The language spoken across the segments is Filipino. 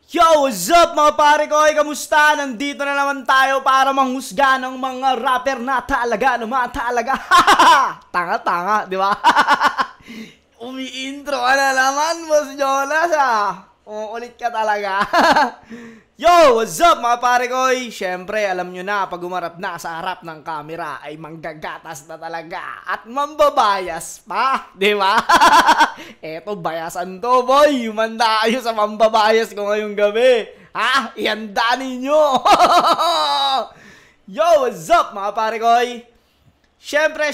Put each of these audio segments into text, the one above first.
Yo, what's up mga pare ko? Kamusta? Nandito na naman tayo para manghusga ng mga rapper na talaga naman talaga. Tanga-tanga, di ba? Umi-intro ka na naman, Boss Jonas Uulit ka talaga. Yo, what's up mga pare ko? Siyempre, alam nyo na, pag umarap na sa harap ng camera ay manggagatas na talaga at mambabayas pa, di ba? Eto, bayasan to, boy. Humanda kayo sa mambabayas ko ngayong gabi. Ha? Ihanda ninyo. Yo, what's up mga pare ko? Siyempre,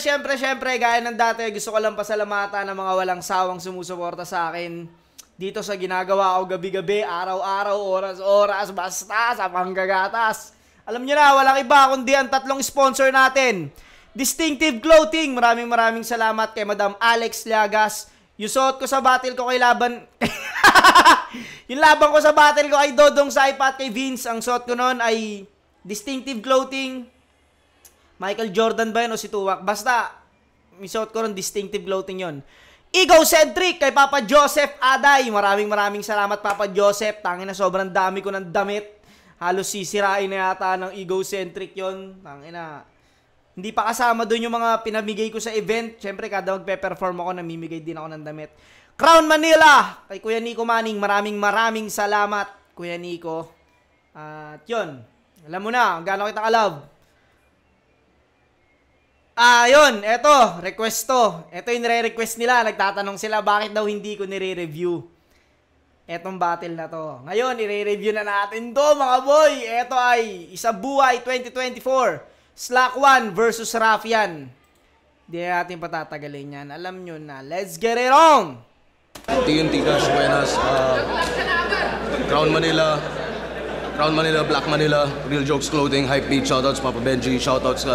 gaya ng dati, gusto ko lang pasalamatan ng mga walang sawang sumusuporta sa akin dito sa ginagawa ko gabi-gabi, araw-araw, oras-oras, basta sa panggagatas. Alam nyo na, walang iba kundi ang tatlong sponsor natin. Distinctive Clothing, maraming salamat kay Madam Alex Llagas. Yung suot ko sa battle ko kay laban... yung laban ko sa battle ko kay Dodong Saipa at kay Vince, ang suot ko noon ay Distinctive Clothing. Michael Jordan ba yun o si Tuwak? Basta, may suot ko ron, Distinctive Clothing yon. Egocentric kay Papa Joseph Aday. Maraming salamat Papa Joseph. Tangin na sobrang dami ko ng damit. Halos sisirain na yata ng Egocentric yon. Tangin na. Hindi pa kasama doon yung mga pinamigay ko sa event. Siyempre kada magpe-perform ako, namimigay din ako ng damit. Crown Manila kay Kuya Nico Manning. Maraming salamat Kuya Nico. At yun. Alam mo na, gaano kita ka-love. Yun, eto, request to. Eto yung nire-request nila. Nagtatanong sila bakit daw hindi ko nire-review etong battle na to. Ngayon, nire-review na natin to mga boy. Eto ay Isabuhay 2024 Slack 1 versus Raffian. Hindi natin patatagalin yan. Alam nyo na. Let's get it on! TNT Cash, buenas. Crown Manila, Black Manila, Real Jokes Clothing, Hype Beat, shoutouts Papa Benji, shoutouts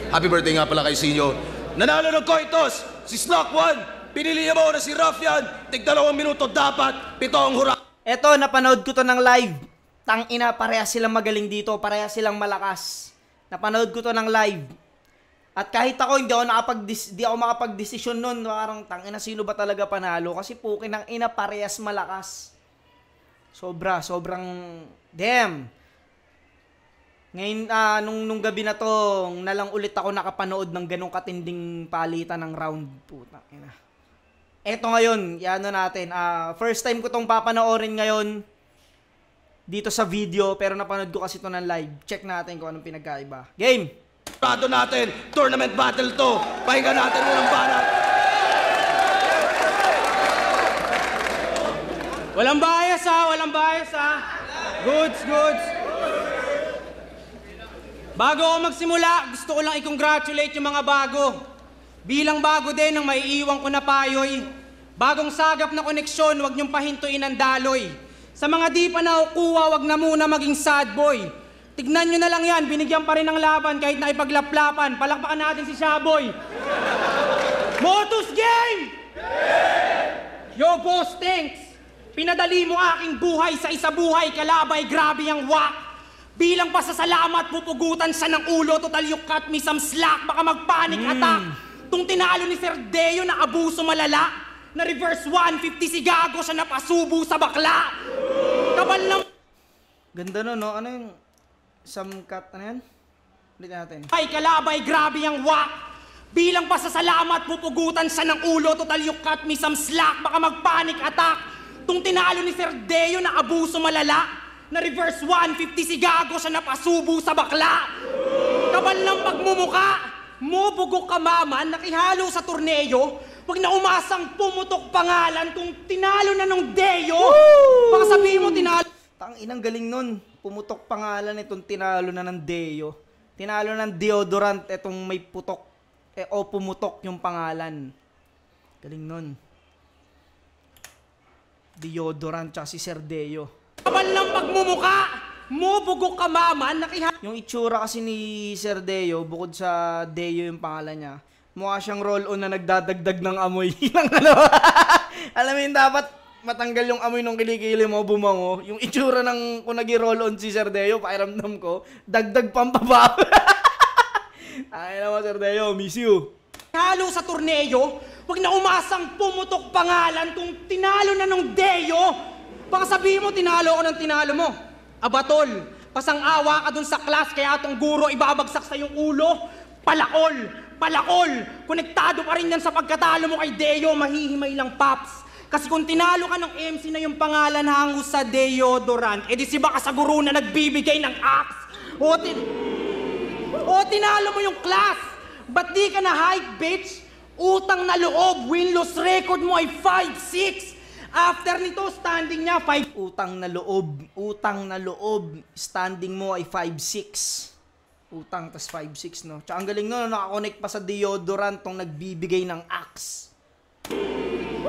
happy birthday nga pala kay Sinyo. Nanalo ng Coitos, si Slack 1. Pinili mo na si Raffian. Tig 2 minuto dapat, 7 ang hura. Eto, napanood ko to ng live. Tangina, parehas silang magaling dito. Parehas silang malakas. Napanood ko to ng live. At kahit ako, hindi ako makapag-desisyon nun. Parang, tangina, sino ba talaga panalo? Kasi pukin ng ina, parehas malakas. Sobrang, damn. Ngayon, nung gabi na to, nalang ulit ako nakapanood ng ganong katinding palitan ng round. Puta, ina. Eto ngayon, yano natin. First time ko tong papanoorin ngayon dito sa video, pero napanood ko kasi to ng live. Check natin kung anong pinagkaiba. Game! Rado natin, tournament battle to. Pahinga natin ng banat. Walang bias ha. Goods. Bago ako magsimula, gusto ko lang i-congratulate yung mga bago. Bilang bago din ang maiiwan ko na payoy. Bagong sagap na koneksyon, huwag niyong pahintuin ang daloy. Sa mga di pa nakukuha, huwag na muna maging sad boy. Tignan nyo na lang yan, binigyan pa rin ng laban kahit na ipaglaplapan. Palakpakan natin si Shaboy. Motus Game! Yo, boss, thanks. Pinadali mo aking buhay sa Isabuhay, kalabay, grabe ang wak. Bilang pasasalamat, pupugutan siya ng ulo. Total you cut me some slack, baka mag-panic attack. Tung tinalo ni Sir Deo na abuso malala. Na reverse 150 si Gago, siya napasubo sa bakla. Kabal ng... Ganda no? Ano yung... Some cut, ano yan? Ulit natin. Ay, kalabay, grabe ang wak. Bilang pasasalamat, pupugutan siya ng ulo. Total you cut me some slack, baka mag-panic attack. Tung tinalo ni Sir Deo na abuso malala. Na reverse 150 si Gago, siya napasubo sa bakla. Kabal ng pagmumuka, mo bugok ka maman, nakihalo sa torneo. Wag na umasang pumutok pangalan kung tinalo na nung Deo. Baka sabihin mo tinalo. Inang galing nun. Pumutok pangalan itong tinalo na ng Deo. Tinalo ng deodorant itong may putok. O pumutok yung pangalan. Galing nun. Deodorant tsaka si Sir Deo. Kabal ng pagmumuka, mo bugok ka maman, yung itsura kasi ni Sir Deo, bukod sa Deo yung pangalan niya, mukha siyang roll-on na nagdadagdag ng amoy. Alam mo yun, dapat matanggal yung amoy nung kilikili mo, bumango. Yung itsura ng kung nag-roll-on si Sir Deo, pakiramdam ko, dagdag pampabaw. Ay naman Sir Deo, miss you. Halo sa torneo, wag na umasang pumutok pangalan kung tinalo na nung Deo. Baka sabihin mo, tinalo ko ng tinalo mo. Abatol, pasang-awa ka dun sa class, kaya atong guro ibabagsak sa iyong ulo. Palakol, palakol. Konektado pa rin yan sa pagkatalo mo kay Deo, mahihimay lang, Paps. Kasi kung tinalo ka ng MC na yung pangalan hango sa deodorant, edi si baka sa guro na nagbibigay ng axe. O tinalo mo yung class. Ba't di ka na hype, bitch? Utang na loob, win-loss record mo ay 5-6. After nito, standing niya 5... Utang na loob, standing mo ay 5'6". Utang, tas 5'6", no? Tsaka ang galing no, nakakonect pa sa deodorant tong nagbibigay ng axe.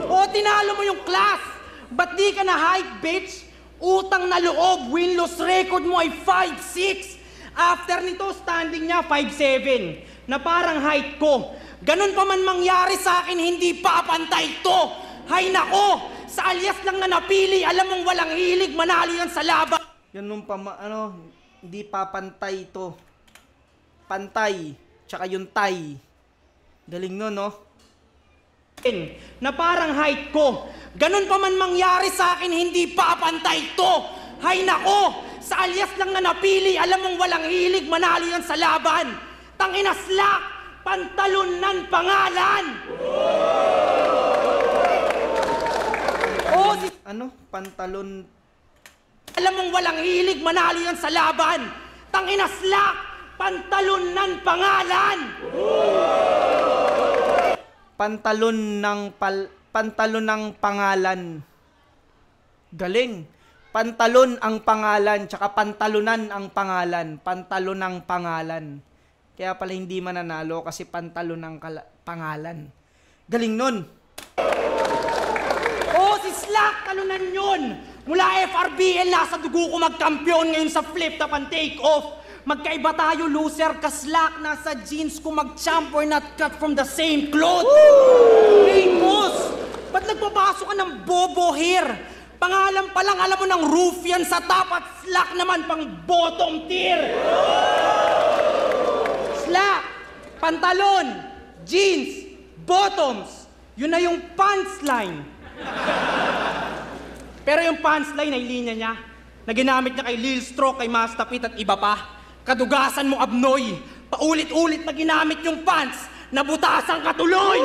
O tinalo mo yung class. Ba't di ka na hype, bitch? Utang na loob, win-loss record mo ay 5'6". After nito, standing niya 5'7", na parang height ko. Ganun pa man mangyari sa akin, hindi papantay to. Hay nako, sa alias lang na napili, alam mong walang hilig, manalo yan sa laban. Ganun pa, hindi papantay to. Pantay, tsaka yung tay. Galing no, no? Na parang height ko. Ganun pa man mangyari sa akin, hindi papantay to. Hay nako, sa alias lang na napili, alam mong walang hilig, manalo yan sa laban. Tangina slack, pantalon ng pangalan. Pantalon. Alam mong walang hilig, manalo yan sa laban. Tangina slack, pantalon ng pangalan. Pantalon ng pangalan. Galing. Pantalon ang pangalan, tsaka pantalunan ang pangalan. Pantalon ng pangalan. Kaya pala hindi mananalo kasi pantalon ng pangalan. Galing nun. Si Slack, talunan yun. Mula FRBL, nasa dugo ko magkampiyon ngayon sa flip top and take off. Magkaiba tayo, loser, ka Slack. Nasa jeans ko mag-champ, we're not cut from the same cloth. Hey, boss, ba't nagpapasok ka ng bobo hair? Pangalan pa lang, alam mo ng ruffian sa top at Slack naman pang bottom tier. Slack, pantalon, jeans, bottoms. Yun na yung pants line. Pero yung pants line ay linya niya na ginamit niya kay Lil Stroke, kay Mastapit at iba pa. Kadugasan mo, Abnoy. Paulit-ulit na ginamit yung pants, nabutasan ka tuloy.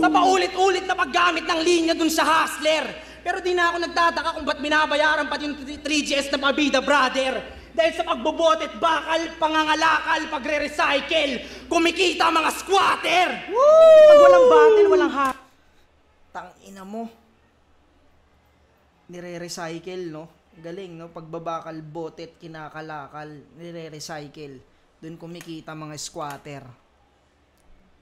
Sa paulit-ulit na paggamit ng linya dun sa hustler. Pero di na ako nagtataka kung ba't binabayaran pati yung 3GS na pabida, brother. Dahil sa pagbobotet, bakal, pangangalakal, pagre-recycle, kumikita mga squatter. Pag walang battle, walang Tangina mo. Nire-recycle, no? Galing, no? Pagbabakal, botet, kinakalakal, nire-recycle. Doon kumikita mga squatter.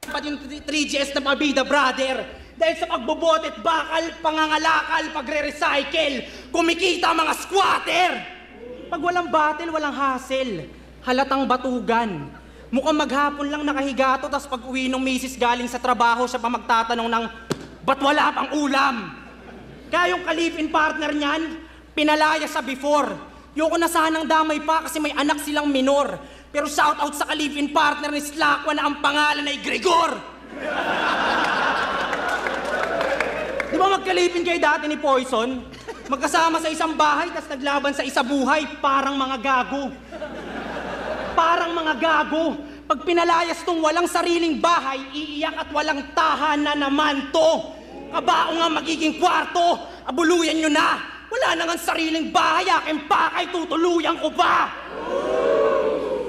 Pati yung 3GS na pabida, brother. Dahil sa pagbobotet, bakal, pangangalakal, pagre-recycle, kumikita mga squatter. Pag walang battle, walang hassle. Halatang batugan. Mukhang maghapon lang nakahiga to, tas pag uwi ng misis galing sa trabaho, siya pa magtatanong ng, ba't wala pang ulam? Kaya yung kalipin partner niyan, pinalaya sa before. Yoko na sanang damay pa kasi may anak silang minor. Pero shout out sa kalipin partner ni Slakwa na ang pangalan ay Gregor. Di ba magkalipin kayo dati ni Poison? Magkasama sa isang bahay, tas naglaban sa isa buhay, parang mga gago. Parang mga gago. Pag pinalayas tong walang sariling bahay, iiyak at walang tahanan naman to. Kabao nga magiging kwarto, abuluyan nyo na. Wala na nga sariling bahay, aking pakay, tutuluyan ko pa.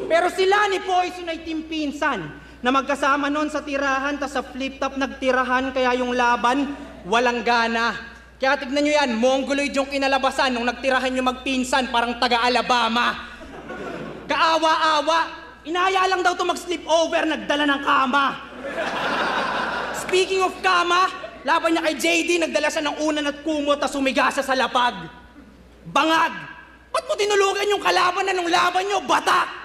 Pero sila ni Poison ay team pinsan na magkasama noon sa tirahan, tas sa flip-top nagtirahan, kaya yung laban, walang gana. Kaya tignan nyo yan, mongoloid yung kinalabasan nung nagtirahan yung magpinsan, parang taga-Alabama. Kaawa-awa. Inaya lang daw to mag-sleepover, nagdala ng kama. Speaking of kama, laban niya kay JD, nagdala siya ng unan at kumot na sumiga siya sa lapag. Bangag! Ba't mo tinulugan yung kalaban na nung laban nyo, batak?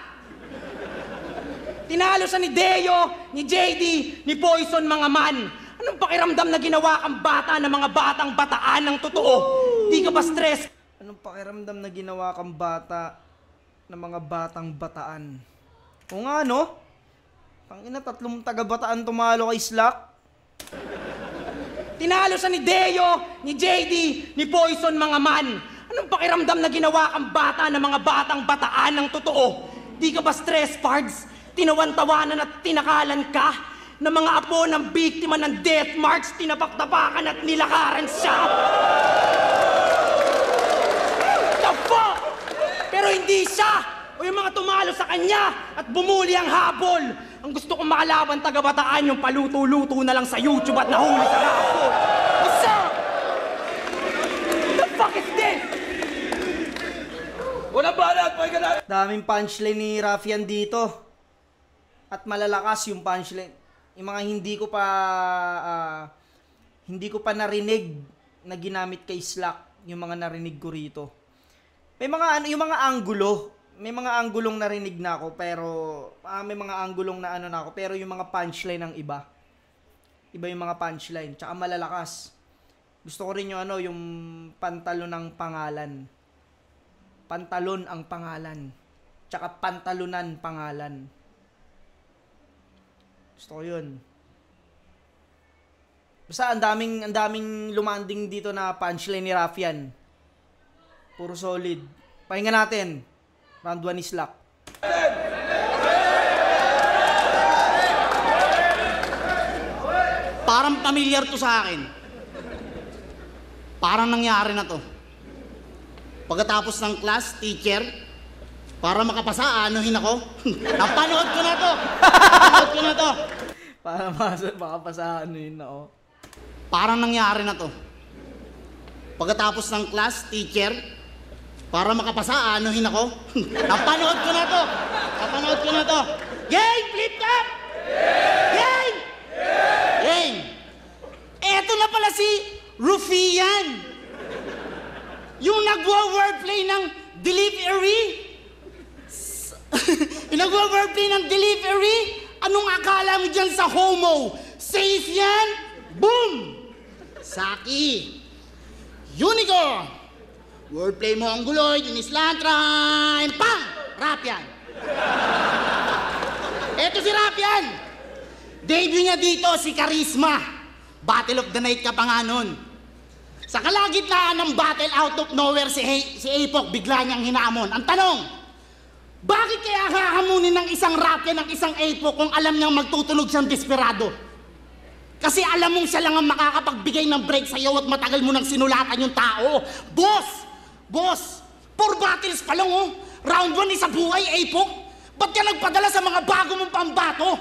Tinalo siya ni Deo, ni JD, ni Poison, mga man. Anong pakiramdam na ginawa kang bata ng mga batang bataan ng totoo? Di ka ba stress? Anong pakiramdam na ginawa kang bata ng mga batang bataan? O nga, no? Tangina, 3 taga-bataan tumalo kay Slack. Tinalo siya ni Deo, ni JD, ni Poison, mga man. Anong pakiramdam na ginawa kang bata ng mga batang bataan ng totoo? Di ka ba stress, Pards? Tinawan-tawanan at tinakalan ka ng mga apo ng biktima ng death march, tinapak-tapakan at nilakaran siya? The fuck? Pero hindi siya! O yung mga tumalo sa kanya at bumuli ang habol. Ang gusto kong makalaban taga-bataan yung paluto-luto na lang sa YouTube at nahuli sa habol. What's up? The fuck is this? Walang balat, pakinggan natin. Daming punchline ni Ruffian dito. At malalakas yung punchline. Yung mga hindi ko pa narinig na ginamit kay Slack, yung mga narinig ko rito. May mga yung mga anggulo, may mga anggulong narinig na ako, pero may mga anggulong na na ako, pero yung mga punchline ng iba. Iba yung mga punchline, tsaka malalakas. Gusto ko rin yung yung pantalon ng pangalan. Pantalon ang pangalan. Tsaka pantalunan pangalan. Gusto ko yun. Basta ang daming lumanding dito na punchline ni Ruffian. Puro solid. Pakinggan natin. Round 1 ni Slack. Parang familiar to sa akin. Parang nangyari na to. Pagkatapos ng class, teacher, para makapasa, anuhin ako. Napanood ko na to. Napanood ko na to. Para makapasahan yun ako. Parang nangyari na to. Pagkatapos ng class, teacher, para makapasa, anuhin ako. Napanood ko na to. Napanood ko na to. Gang! Flip top! Gang! Gang! Eto na pala si Ruffian. Yung nagwa-wordplay ng delivery. Yung nagwa-wordplay ng delivery. Anong akala mo dyan sa homo? Safe yan? Boom! Saki. Unicorn. Wordplay mo ang guloy, Dinis Lantrime, pang! Ruffian. Eto si Ruffian. Debut niya dito, si Charisma. Battle of the Night ka pa nga nun. Sa kalagitnaan ng battle, out of nowhere, si Apok bigla niyang hinamon. Ang tanong, bakit kaya hahamunin ng isang Ruffian ng isang Apok kung alam niyang magtutunog siyang desperado? Kasi alam mong siya lang ang makakapagbigay ng break sa'yo at matagal mo nang sinulatan yung tao. Boss! Boss! 4 battles pa lang, oh! Round 1 isa buhay, Apok! Ba't ka nagpadala sa mga bago mong pambato?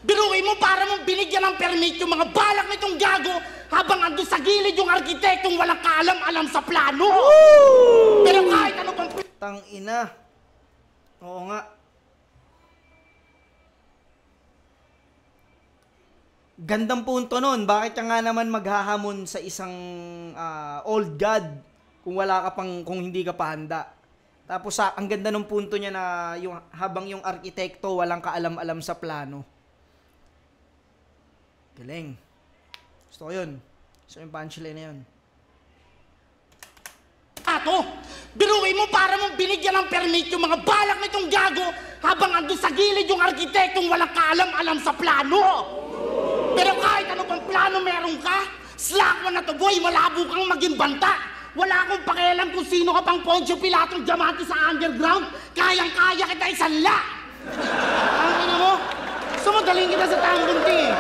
Biruin mo para mong binigyan ng permit yung mga balak nitong gago habang ando sa gilid yung arkitektong walang kaalam-alam sa plano! Woo! Pero kahit ano pang... Tangina. Oo nga. Gandang punto nun. Bakit ka nga naman maghahamon sa isang old god kung hindi ka pa handa? Tapos ang ganda ng punto niya na habang yung arkitekto walang kaalam-alam sa plano. Galing. Gusto ko yun. Gusto yung punchline na yun. Ato, biruin mo para mong binigyan ng permit yung mga balak nitong gago habang ando sa gilid yung arkitektong walang kaalam-alam sa plano. Pero kahit ano pang plano meron ka, slack mo na to boy, malabo kang maging banta. Wala akong pakialam kung sino ka pang Poncio Pilatong Diamante sa underground. Kayang-kaya kita isanla. Ang ina mo, sumadaling kita sa tangunti eh.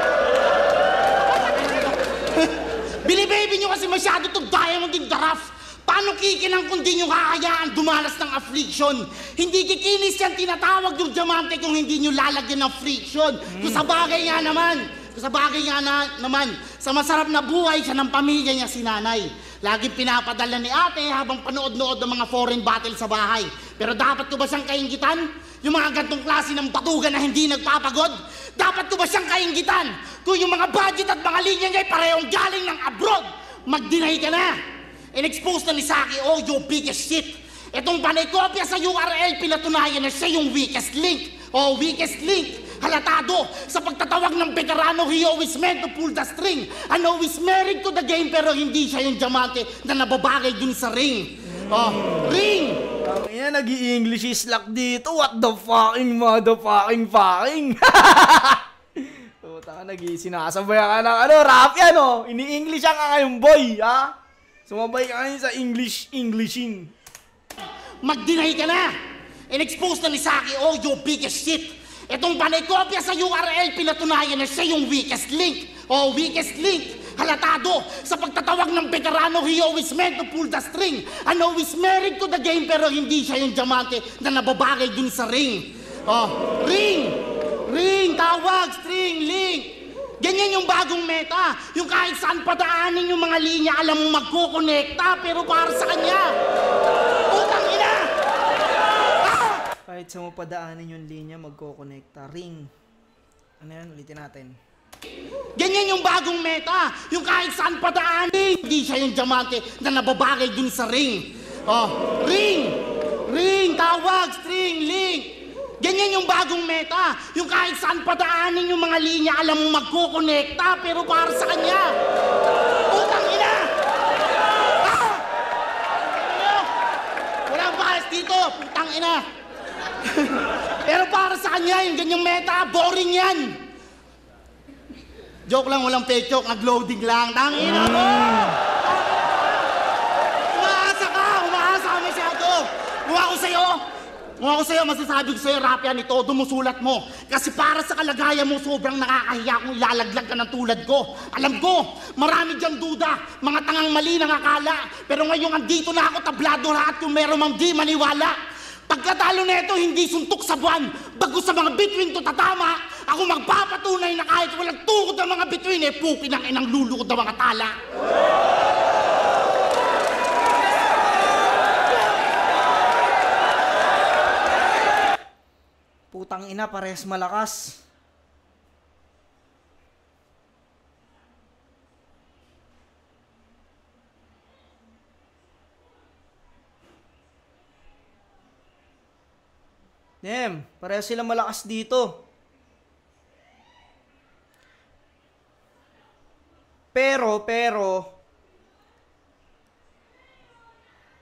Bili-baby nyo kasi masyado itong diamond in the rough. Paano kikinang kung di nyo kakayaan dumalas ng affliction? Hindi kikinis yan tinatawag yung diamante kung hindi nyo lalagyan ng friction. Kung sa bagay nga naman, sa masarap na buhay siya ng pamilya niya si nanay. Laging pinapadala ni ate habang panood-nood ng mga foreign battle sa bahay. Pero dapat ko ba siyang kainggitan? Yung mga gantong klase ng batugan na hindi nagpapagod? Dapat ko ba siyang kainggitan? Kung yung mga budget at mga linya niya ay parehong galing ng abroad, mag-deny ka na. In-expose na ni Saki, oh, you biggest shit. Itong panay kopya sa URL, pinatunayan na siya yung weakest link. Oh, weakest link. Halatado sa pagtatawag ng veterano, he always meant to pull the string. And always married to the game, pero hindi siya yung diamante na nababagay dun sa ring. Oh, ring! Ayan, nag-i-English is Slack dito. What the fucking motherfucking fucking? Puta, sinasabayan ka ng rap yan, oh. Ini-English ka ngayong boy, ha? Sumabay ka ngayon sa Englishing. Mag-deny ka na! In-expose na ni Saki, oh, you biggest shit! Itong panay kopya sa URL, pinatunayan na siya yung weakest link. Oh, weakest link! Halatado sa pagtatawag ng veterano, he always meant to pull the string. And always married to the game, pero hindi siya yung diamante na nababagay dun sa ring. Oh, ring! Ring, tawag, string, link. Ganyan yung bagong meta. Yung kahit saan padaanin yung mga linya, alam mo magkukonekta, pero para sa kanya. Putang ina! Kahit sa mo padaanin yung linya, magkokonekta. Ring. Ano yan? Ulitin natin. Ganyan yung bagong meta. Yung kahit saan padaanin, hindi siya yung diamante na nababagay dun sa ring. Oh, ring! Ring, tawag, string, link. Ganyan yung bagong meta. Yung kahit saan padaanin yung mga linya, alam mo magkukonekta, pero para sa kanya. Putang ina! Walang bias dito, putang ina. Pero para sa kanya, yung ganyang meta, boring yan. Joke lang, walang fake joke, nag-loading lang. Tangina mo! Umaasa ka masyado. Kung ako sa'yo, masasabi ko sa'yo, rap yan, ito, dumusulat mo. Kasi para sa kalagayan mo, sobrang nakakahiya kung ilalaglag ka ng tulad ko. Alam ko, marami dyan duda, mga tangang mali ng akala. Pero ngayong andito na ako, tablado lahat kung meron mang di maniwala. Pagkatalo na ito, hindi suntok sa buwan. Bago sa mga bituin to tatama, ako magpapatunay na kahit walang tukod ng mga bituin, puki ng inang lulukod ng mga tala. Putang ina, parehas malakas. Damn, parehas silang malakas dito. Pero,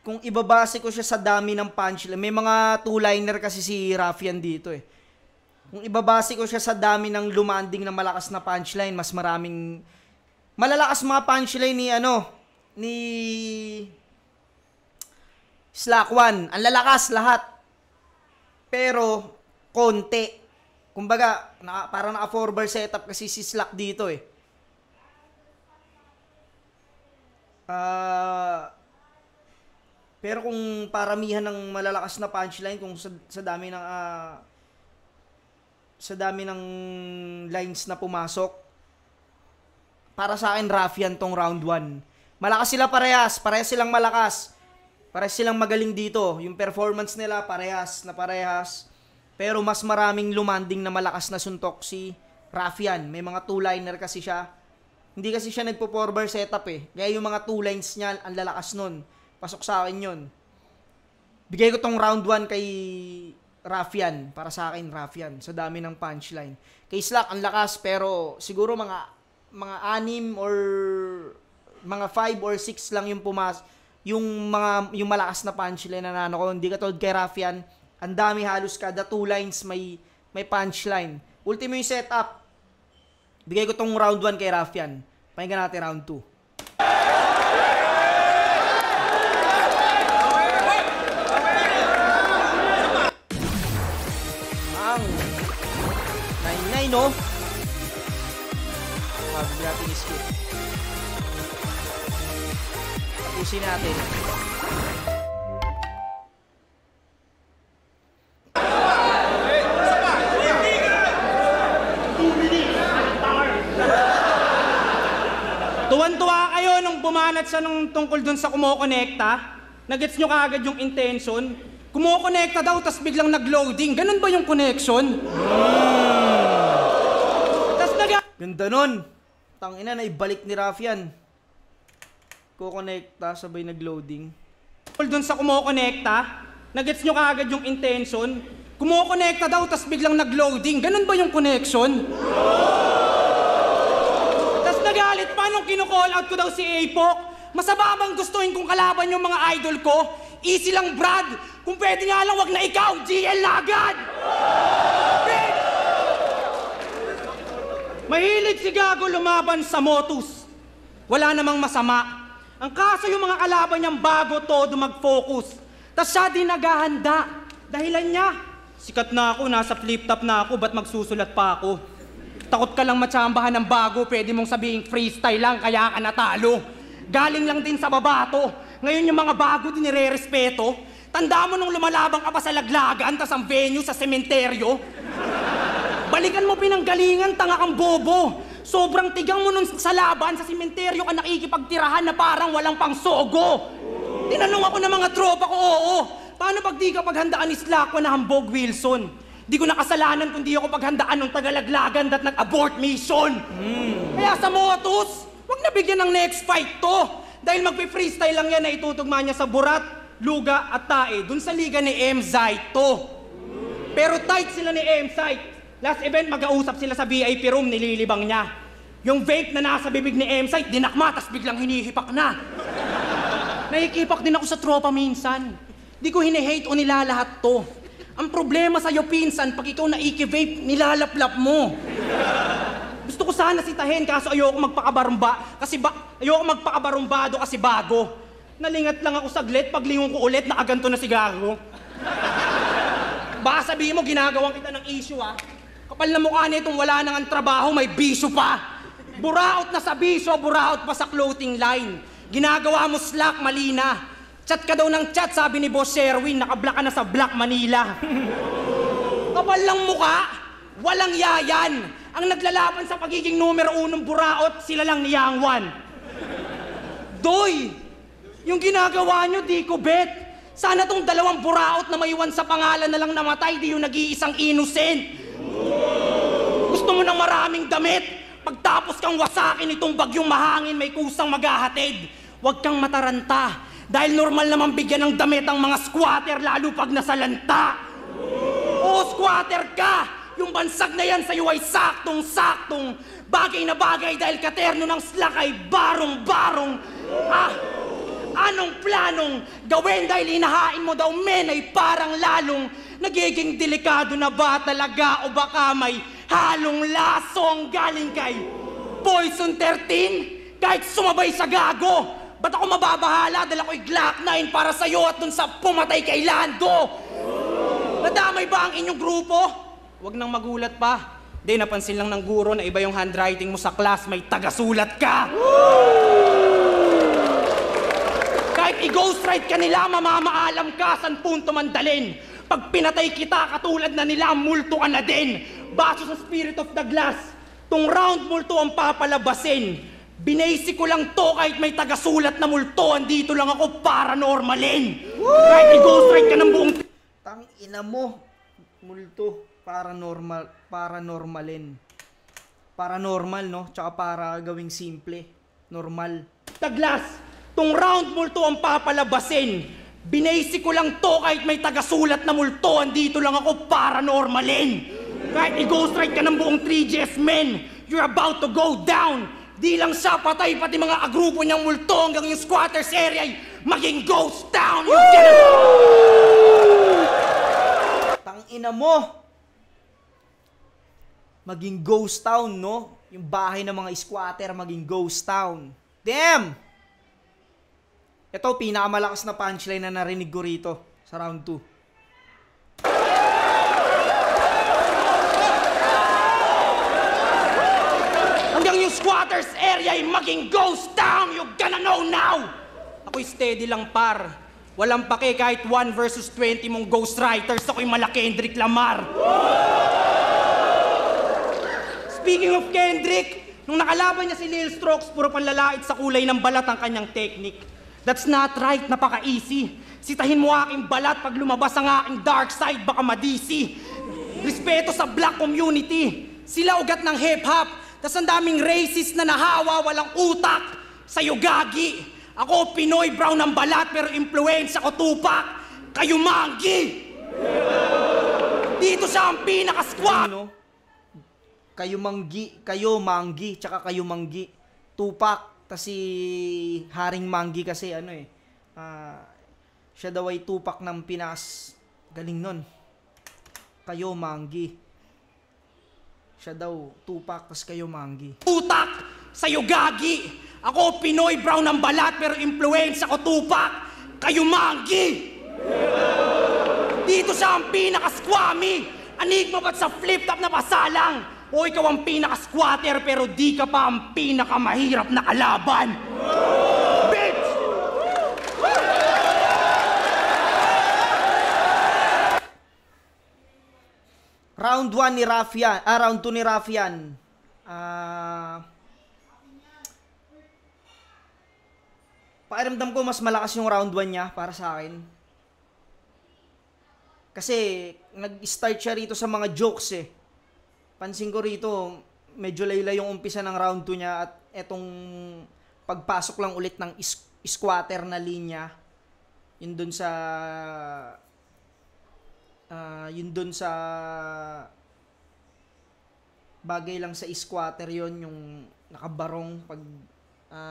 kung ibabase ko siya sa dami ng punchline, may mga two-liner kasi si Raffian dito eh. Kung ibabase ko siya sa dami ng lumanding na malakas na punchline, mas maraming malalakas mga punchline ni Slack One. Ang lalakas lahat. Pero, konti. Kumbaga, parang naka 4-bar setup kasi si Slack dito eh. Pero kung paramihan ng malalakas na punchline, kung sa dami ng lines na pumasok, para sa akin, Raffian tong round 1. Malakas sila parehas silang malakas. Parehas silang magaling dito. Yung performance nila, parehas. Pero mas maraming lumanding na malakas na suntok si Raffian. May mga two-liner kasi siya. Hindi kasi siya nagpo 4-bar setup eh. Kaya yung mga two lines niya, ang lalakas nun. Pasok sa akin yun. Bigay ko tong round 1 kay Raffian. Para sa akin, Raffian. Sa dami ng punchline. Kay Slack, ang lakas. Pero siguro mga 6 or mga 5 or 6 lang yung yung malakas na punchline na nano ko. Hindi katulad kay Raffian, ang dami, halos kada 2 lines may punchline. Ultimo yung setup. Bigay ko tong round 1 kay Raffian. Pakinggan natin round 2. Ang 9-9 no? Bigyan natin skip. Tapusin natin. Tuwan-tuwa kayo nung bumanat siya nung tungkol dun sa kumokonekta. Nagets nyo kaagad yung intention. Kumokonekta daw, tas biglang nag-loading. Ganun ba yung connection? Tas ganda nun. Tangina na ibalik ni Raffian. Kukonekta, sabay nag-loading. Tungkol dun sa kumokonekta. Nagets nyo kaagad yung intention. Kumokonekta daw, tas biglang nag-loading. Ganun ba yung connection? Nagalit pa nung kino-call out ko daw si Apok. Masama bang gustuhin kong kalaban yung mga idol ko? Easy lang, Brad. Kung pwede nga lang, wag na ikaw. GL na agad! Mahilig si Gago lumaban sa Motus. Wala namang masama. Ang kaso yung mga kalaban niyang bago todo mag-focus. Tas siya din naghahanda. Dahilan niya, sikat na ako, nasa flip-top na ako, ba't magsusulat pa ako? Takot ka lang matsambahan ng bago, pwede mong sabihin freestyle lang, kaya ka natalo. Galing lang din sa babato. Ngayon yung mga bago din nire-respeto. Tanda mo nung lumalabang ka pa sa laglagan, tas ang venue sa sementeryo. Balikan mo pinanggalingan, tanga kang bobo. Sobrang tigang mo nun sa laban, sa sementeryo ka nakikipagtirahan na parang walang pangsogo. Tinanong ako ng mga tropa ko, oo. Paano pag di ka paghandaan ni Slack na hambog Wilson? Di ko nakasalanan kung di ako paghandaan ng tagalaglagan dat nag-abort mission. Kaya sa Motus, wag na bigyan ng next fight to. Dahil magpi-freestyle lang yan na itutugma niya sa Burat, Luga at Tae, dun sa liga ni M-Zite to. Pero tight sila ni M-Zite. Last event, mag-ausap sila sa VIP room, nililibang niya. Yung vape na nasa bibig ni M-Zite, dinakma, tas biglang hinihipak na. Nahikipak din ako sa tropa minsan. Di ko hinihate o nilalahat to. Ang problema sa'yo, pinsan, pag ikaw naiki-vape, nilalaplap mo. Gusto ko sana sitahin, kaso ayoko magpakabarumbado kasi bago. Nalingat lang ako saglit, paglingon ko ulit, nakaganto na si Gago. Baka sabihin mo, ginagawan kita ng issue, ha? Kapal na mukha nitong wala nang ang trabaho, may bisyo pa. Buraot na sa bisyo, buraot pa sa clothing line. Ginagawa mo Slack, mali na. Chat ka daw ng chat, sabi ni Boss Sherwin, nakablock ka na sa Black Manila. Kapal lang mukha, walang yayan. Ang naglalaban sa pagiging numero 1 buraot, sila lang ni Yang Wan. Doy! Yung ginagawa nyo, di ko bet. Sana tong 2 buraot na maiwan sa pangalan na lang namatay, di yung nag-iisang innocent. Gusto mo ng maraming damit? Pagtapos kang wasakin itong bagyong mahangin, may kusang maghahatid. Huwag kang mataranta, dahil normal naman bigyan ng damit ang mga squatter, lalo pag nasalanta. Oo, squatter ka! Yung bansag na yan sa'yo ay saktong-saktong. Bagay na bagay dahil katerno ng Slack ay barong-barong. Anong planong gawin dahil hinahain mo daw men ay parang lalong nagiging delikado na ba talaga o baka may halong lasong galing kay Poison 13? Kahit sumabay sa Gago, ba't ako mababahala dahil ako'y Glock 9 para sa'yo at dun sa pumatay kay Lando? Nadamay ba ang inyong grupo? Huwag nang magulat pa. Di, napansin lang ng guro na iba yung handwriting mo sa class, may tagasulat ka! Kahit i-ghostwrite ka nila, mamamaalam ka saan punto man dalin. Pag pinatay kita, katulad na nila, multo ka na din. Baso sa Spirit of the Glass, tong round multo ang papalabasin. Binasic ko lang to kahit may tagasulat na multo, andito lang ako paranormalin. Kahit i-ghostwrite ka ng buong... Tang ina mo, multo, paranormalin. Paranormal, no? Tsaka para gawing simple. Normal. Taglas, tong round multo ang papalabasin. Binasic ko lang to kahit may tagasulat na multo, andito lang ako paranormalin. Kahit i-ghostwrite ka ng buong 3GS men, you're about to go down. Di lang siya patay, pati mga agrupo niyang multo hanggang yung squatters area ay maging ghost town. Tang ina mo! Maging ghost town, no? Yung bahay ng mga squatter maging ghost town. Damn! Ito, pinakamalakas na punchline na narinig ko rito sa round 2. Hanggang yung squatters area ay maging ghost town, you gonna know now! Ako'y steady lang par. Walang pake kahit 1 versus 20 mong ghostwriters, ako'y mala Kendrick Lamar. Speaking of Kendrick, nung nakalaban niya si Lil Strokes, puro panlalait sa kulay ng balat ang kanyang technique. That's not right, napaka-easy. Sitahin mo aking balat pag lumabas ang aking dark side, baka madisi. Respeto sa black community. Sila ugat ng hip-hop. Tas ang daming racist na nahawa, walang utak. Sa'yo gagi. Ako Pinoy, brown ng balat, pero influensya ko Tupac. Kayo manggi. Dito siya ang pinaka-squad. Ano? Kayo manggi, tsaka kayo manggi. Tupac. Tas si Haring Manggi kasi ano siya daw ay Tupac ng Pinas. Galing nun. Kayo Manggi. Siya daw, Tupac, tas kayo Mangi. Utak! Sa'yo gagi! Ako Pinoy brown ang balat pero influence ako Tupac! Kayo Mangi! Dito siya ang pinaka-squammy! Anig mo ba't sa flip-top na pasalang? O ikaw ang pinaka-squatter pero di ka pa ang pinaka-mahirap na kalaban! Bitch! Round 1 ni Rafian, round 2 ni Rafian. Pakiramdam ko mas malakas yung round 1 niya para sa akin. Kasi nag-start siya rito sa mga jokes eh. Pansin ko rito, medyo layla yung umpisa ng round 2 niya at etong pagpasok lang ulit ng squatter na linya. Yun dun sa bagay lang sa squatter yon, yung nakabarong pag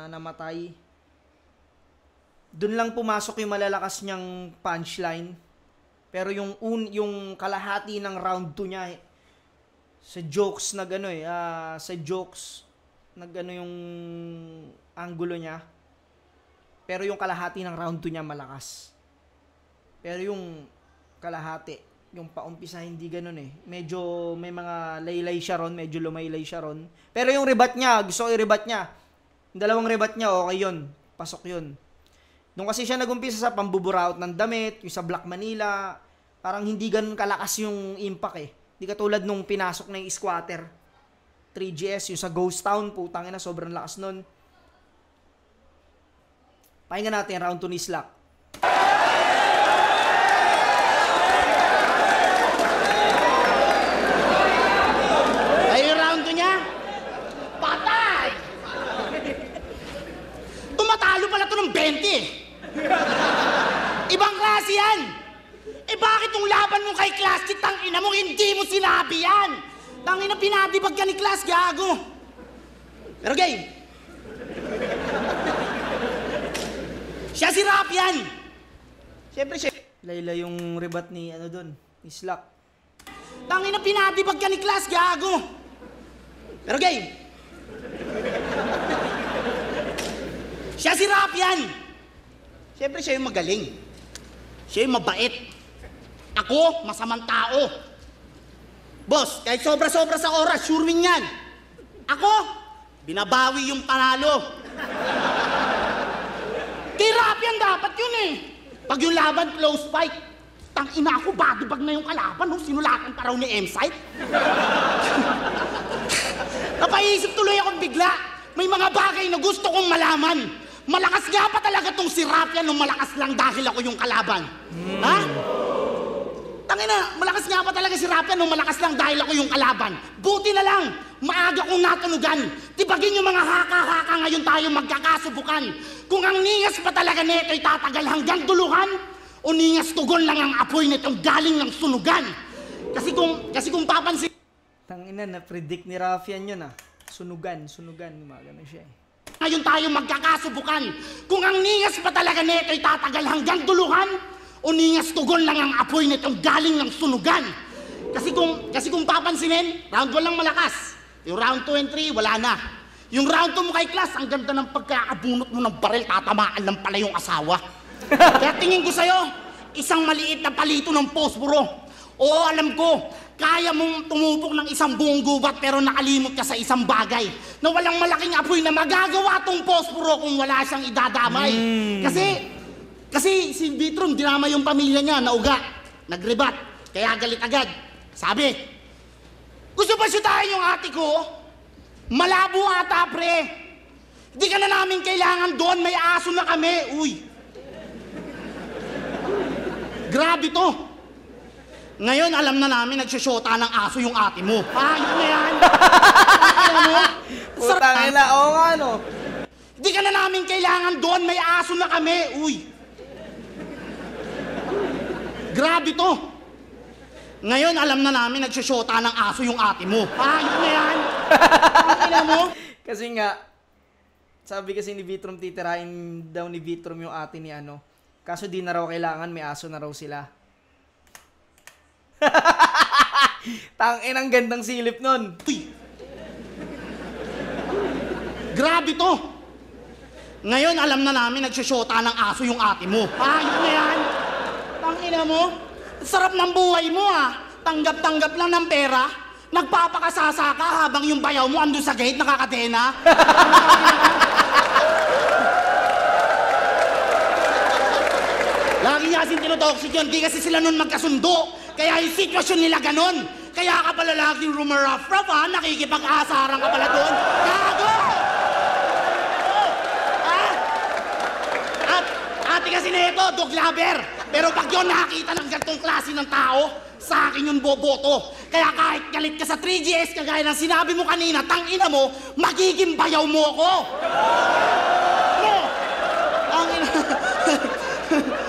namatay. Doon lang pumasok yung malalakas niyang punchline. Pero yung kalahati ng round 2 niya sa jokes yung angulo niya. Pero yung kalahati ng round 2 niya malakas. Pero yung kalahati, yung paumpisa hindi ganun eh. Medyo may mga laylay siya ron, medyo lumaylay siya ron. Pero yung rebat niya, gusto ko i-rebat niya. Yung dalawang rebat niya, okay yun. Pasok yun. Nung kasi siya nagumpisa sa pambuburaot ng damit, yung sa Black Manila, parang hindi ganun kalakas yung impact eh. Hindi katulad nung pinasok na yung squatter. 3GS, yung sa Ghost Town, putang ina, sobrang lakas nun. Pakinggan natin round 2 ni Slack. Ay, yung round 2 niya, patay! Tumatalo pala to ng 20. Ibang klase yan! Eh bakit yung laban mo kay Class, tangina mo, hindi mo sinabi yan? Tangina, pinadibag ka ni Class, gago! Pero game! Siya si Rap yan! Siyempre siya... Layla yung rebat ni doon, ni Slack. Tangina, pinadibag ka ni Class, gago! Pero game! Siya si Rap yan! Siyempre siya yung magaling. Siya yung mabait. Ako, masamang tao. Boss, kahit sobra-sobra sa oras, sure win yan. Ako, binabawi yung panalo. Kay Rap yan dapat yun eh. Pag yung laban, close fight. Tangina ako, badibag na yung kalaban. No? Sinulatan pa raw ni M-Site. Napaisip tuloy akong bigla. May mga bagay na gusto kong malaman. Malakas nga pa talaga tong si Rap yan nung malakas lang dahil ako yung kalaban. Ha? Tangina, malakas nga pa talaga si Rap yan nung malakas lang dahil ako yung kalaban. Buti na lang, maaga kong natunugan. Tibagin yung mga haka-haka ngayon tayo magkakasubukan. Kung ang ningas pa talaga neto'y tatagal hanggang duluhan, o ningas tugon lang ang apoy nitong galing ng sunugan. Kasi kung papansin... Tangina, na-predict ni Rafian yun ah. Sunugan, gumagano siya eh. Ngayon tayo magkakasubukan. Kung ang ningas pa talaga neto'y tatagal hanggang duluhan, o ningas tugon lang ang apoy nitong galing ng sunugan. Kasi kung papansinin, round 1 lang malakas. Yung round 2 and 3, wala na. Yung round 2 mo kay Class, ang ganda ng pagkakabunot mo ng baril, tatamaan lang pala yung asawa. Kaya tingin ko sa'yo, isang maliit na palito ng posporo. Oo, alam ko, kaya mong tumupok ng isang buong gubat pero nakalimot ka sa isang bagay na walang malaking apoy na magagawa tong posporo kung wala siyang idadamay. Kasi si Vitrum, dinama yung pamilya niya, nauga, nagrebat, kaya galit agad. Sabi, gusto ba siyutahin yung ate ko? Malabo ata, pre. Di ka na namin kailangan doon, may aso na kami. Uy. Grabe to. Ngayon, alam na namin, nagsisyota ng aso yung ate mo. Ayun na yan. Putang ina, oo nga no. Di ka na namin kailangan doon, may aso na kami. Uy. Grabe to. Ngayon, alam na namin, nagsisyota ng aso yung ate mo. Ayun na yan. Ayun mo. Kasi nga, sabi kasi ni Vitrum, titirahin daw ni Vitrum yung ate ni ano. Kaso di na raw kailangan, may aso na raw sila. Tangin ang gandang silip nun. Uy! Grabe to! Ngayon, alam na namin nagsusyota ng aso yung ate mo. Ayun na yan! Tangina mo! Sarap ng buhay mo ah! Tanggap-tanggap lang ng pera. Nagpapakasasa ka habang yung bayaw mo andun sa gate nakakadena. Lagi niya kasing tinotoxic yun. Di kasi sila nun magkasundo. Kaya yung sitwasyon nila ganon. Kaya ka pala laging rumaraf-raf ha? Nakikipag-asaran ka pala doon. Gago! Ha? Ate kasi na ito, dog lover. Pero pag yun nakakita ng ganitong klase ng tao, sa akin yung boboto. Kaya kahit galit ka sa 3GS, kagaya ng sinabi mo kanina, tangina mo, magiging bayaw mo ako. No! Tangina.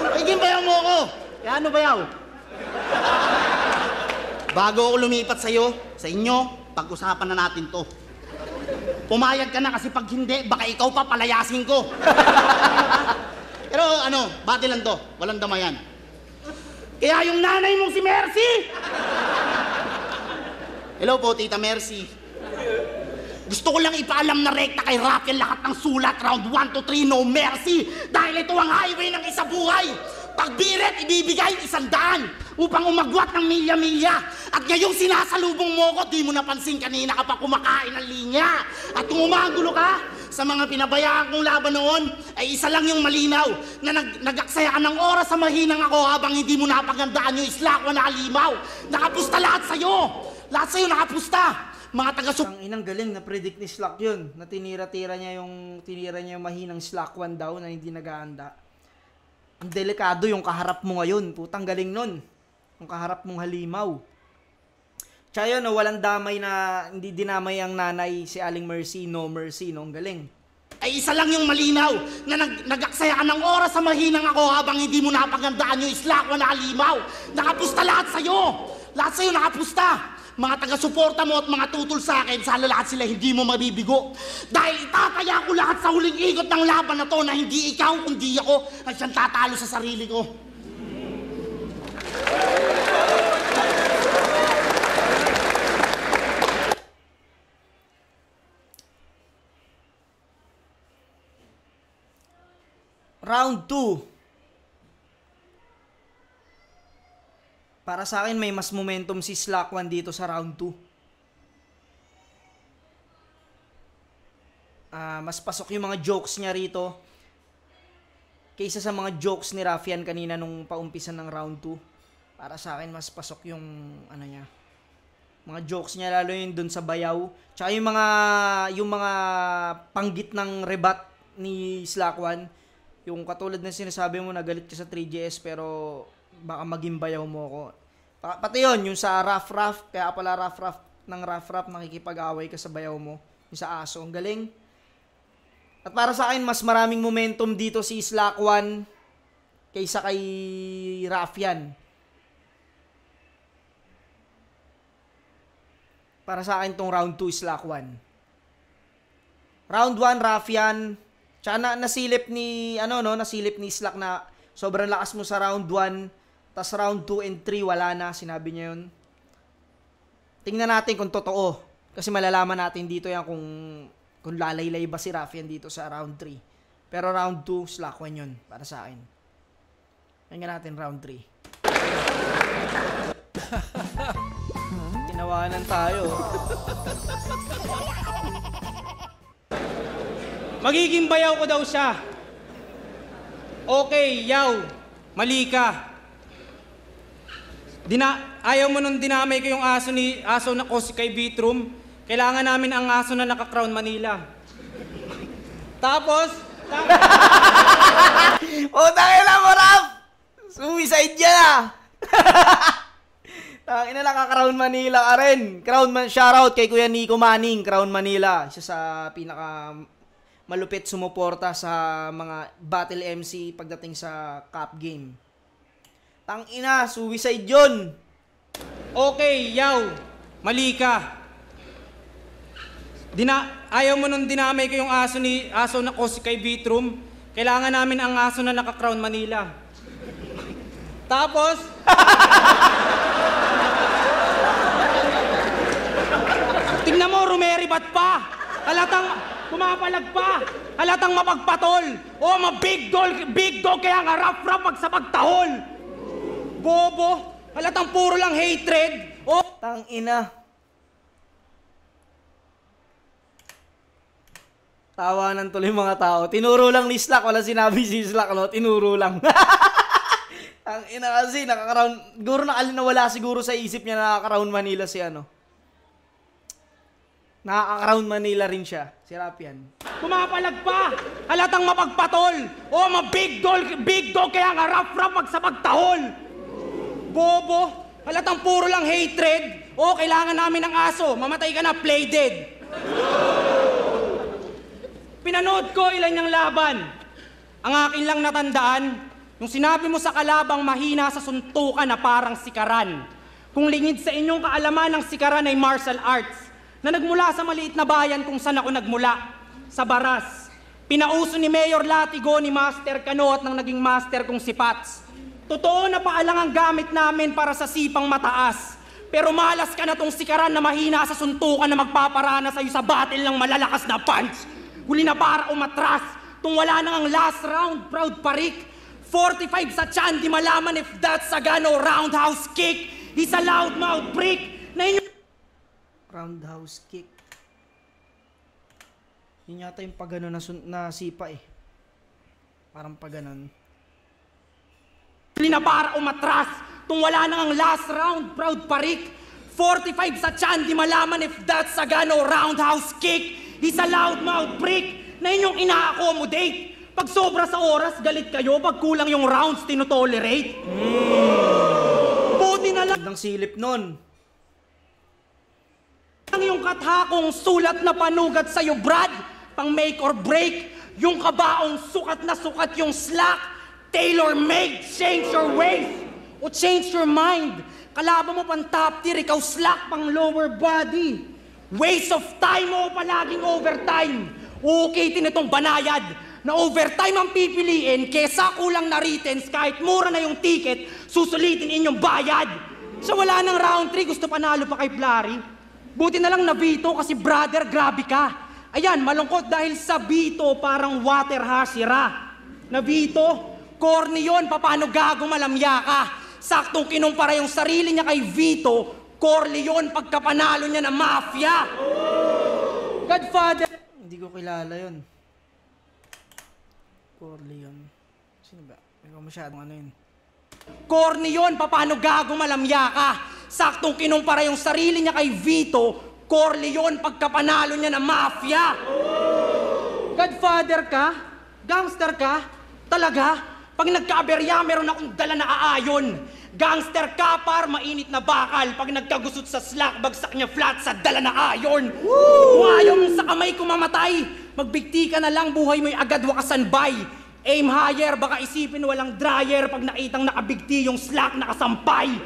Magiging bayaw mo ako. Kaya ano bayaw? Bago ako lumipat sa'yo, sa inyo, pag-usapan na natin to. Pumayag ka na kasi pag hindi, baka ikaw pa palayasin ko. Pero ano, bati lang to, walang damayan. Kaya yung nanay mong si Mercy! Hello po, Tita Mercy. Gusto ko lang ipaalam na rekta kay Rafael lahat ng sulat, round 1 to 3, no mercy. Dahil ito ang highway ng isa buhay. Pag biret, ibibigay 100 upang umagwat ng milya-milya. At ngayong sinasalubong mo ko, di mo napansin kanina ka pa kumakain ng linya. At kung umagulo ka sa mga pinabayaan kong laban noon, ay isa lang yung malinaw na nagaksaya ka ng oras sa mahinang ako habang hindi mo napagandaan yung islakwa na alimaw. Nakapusta lahat sa'yo. Lahat sa'yo nakapusta. Mga taga-sup... Ang inang galing na predict ni Slack yun. Na tinira niya yung mahinang Slack 1 daw na hindi nag-aanda. Ang delikado yung kaharap mo ngayon. Putang galing nun. Yung kaharap mong halimaw. Tsaka yun, no, walang damay na hindi dinamay ang nanay si Aling Mercy, no mercy, no? Ang galing. Ay isa lang yung malinaw na nagaksaya ka ng oras sa mahinang ako habang hindi mo napagandaan yung islakwa na alimaw. Nakapusta lahat sa'yo. Lahat sa'yo nakapusta. Mga taga-suporta mo at mga tutol sa akin, sana lahat sila hindi mo mabibigo. Dahil itataya ko lahat sa huling ikot ng laban na to na hindi ikaw, kundi ako ang siyang tatalo sa sarili ko. Round 2. Para sa akin, may mas momentum si Slack 1 dito sa round 2. Mas pasok yung mga jokes niya rito kaysa sa mga jokes ni Rafian kanina nung paumpisa ng round 2. Para sa akin, mas pasok yung ano niya. Mga jokes niya, lalo yun dun sa bayaw. Tsaka yung mga panggit ng rebat ni Slack 1. Yung katulad na sinasabi mo na galit ka sa 3GS pero baka maging bayaw mo ko. Pati yun, yung sa rough, kaya pala rough ng rough, nakikipag-away ka sa bayaw mo. Yung sa aso, ang galing. At para sa akin, mas maraming momentum dito si Slack 1 kaysa kay Rafian. Para sa akin tong round 2 Slack 1. Round 1 Rafian, tsaka nasilip ni Slack na sobrang lakas mo sa round 1. Tas round 2 and 3, wala na. Sinabi niya yun. Tingnan natin kung totoo. Kasi malalaman natin dito yan kung lalaylay ba si Rafian dito sa round 3. Pero round 2, Slack 1 yun. Para sa akin. Tingnan natin round 3. Tinawanan tayo. Magiging bayaw ko daw siya. Okay, yaw. Mali ka. Ayaw mo nung dinamay ko yung aso na kosi kay Beatroom. Kailangan namin ang aso na naka-Crown Manila. Tapos... Tangin na mo, Raf! Suicide yan ah! Tangin na nakaka-Crown Manila ka rin. Shoutout kay Kuya Nico Manning, Crown Manila. Isa sa pinaka malupit sumuporta sa mga battle MC pagdating sa cup game. Tangina, suicide yun. Okay, yaw. Mali ka. Ayaw mo nung dinamay ko yung aso na kosi kay Beatroom. Kailangan namin ang aso na naka-Crown Manila. Tapos... Pumapalag pa! Halatang mapagpatol! O, big dog kaya nga rap pag sa pagtahol! Bobo! Halatang puro lang hatred! O, Tang ina. Tawanan tuloy mga tao. Tinuro lang ni Slack. Wala sinabi si Slack, no? Tinuro lang. Tang ina kasi, nakaka-round. Siguro nawala siguro sa isip niya na nakaka-round Manila si ano. Nakaka-round Manila rin siya. Si Rapian. pumapalag pa! Halatang mapagpatol! O, big dog kaya nga rap pag sa pagtahol! Bobo! Halatang puro lang hatred! O, kailangan namin ng aso! Mamatay ka na, play dead! Pinanood ko ilan niyang laban. Ang akin lang natandaan, nung sinabi mo sa kalabang mahina sa suntukan na parang sikaran. Kung lingid sa inyong kaalaman ng sikaran ay martial arts, na nagmula sa maliit na bayan kung saan ako nagmula, sa Baras. Pinauso ni Mayor Latigo ni Master Kano at nang naging master kong si Pats. Totoo na paalang ang gamit namin para sa sipang mataas. Pero malas ka na tong sikaran na mahina sa suntukan na magpaparana sa'yo sa battle ng malalakas na punch. Huli na para umatras, tung wala nang ang last round, proud parik. 45 sa tiyan, di malaman if that's Sagano roundhouse kick. He's a loudmouth prick. Na inyo... Roundhouse kick. Yun yata yung pagano na sipa eh. Parang paganon. Huli na para umatras, tung wala nang ang last round, proud parik. 45 sa tiyan, di malaman if that's Sagano roundhouse kick. He's a loudmouth prick na inyong ina-accommodate. Pag sobra sa oras, galit kayo. Pag kulang yung rounds, tinotolerate. Buti na lang Ang silip nun. ang yung kathakong sulat na panugat sa'yo, Brad. Pang make or break. Yung kabaong sukat na sukat yung slack. Tailor-made, change your ways. O change your mind. Kalaban mo pang top tier, ikaw slack pang lower body. Waste of time mo palaging overtime. Uukitin itong banayad na overtime ang pipiliin kesa kulang na returns kahit mura na yung ticket, susulitin inyong bayad. Sa wala ng round 3, gusto panalo pa kay Flary. Buti na lang na Vito kasi brother, grabe ka. Ayan, malungkot dahil sa Vito parang water hasira. Na Vito, corny yun, paano gago malamya ka? Saktong kinumpara yung sarili niya kay Vito, Corleone pagkapanalo niya ng mafia. Godfather. Hindi ko kilala yun. Corleone. Sino ba? Hindi ko masyadong ano yun. Corny yun, paano gago malamya ka? Saktong kinumpara yung sarili niya kay Vito, Corleone pagkapanalo niya ng mafia. Godfather ka? Gangster ka? Talaga? Pag nagkaaberya, meron akong dala na aayon. Gangster ka par, mainit na bakal. Pag nagkagusot sa slack, bagsak niya flat sa dala na ayon. Kung ayaw mong sa kamay ko mamatay, magbigti ka na lang, buhay mo'y agad wakasanbay. Aim higher, baka isipin walang dryer pag nakitang nakabigti yung slack nakasampay.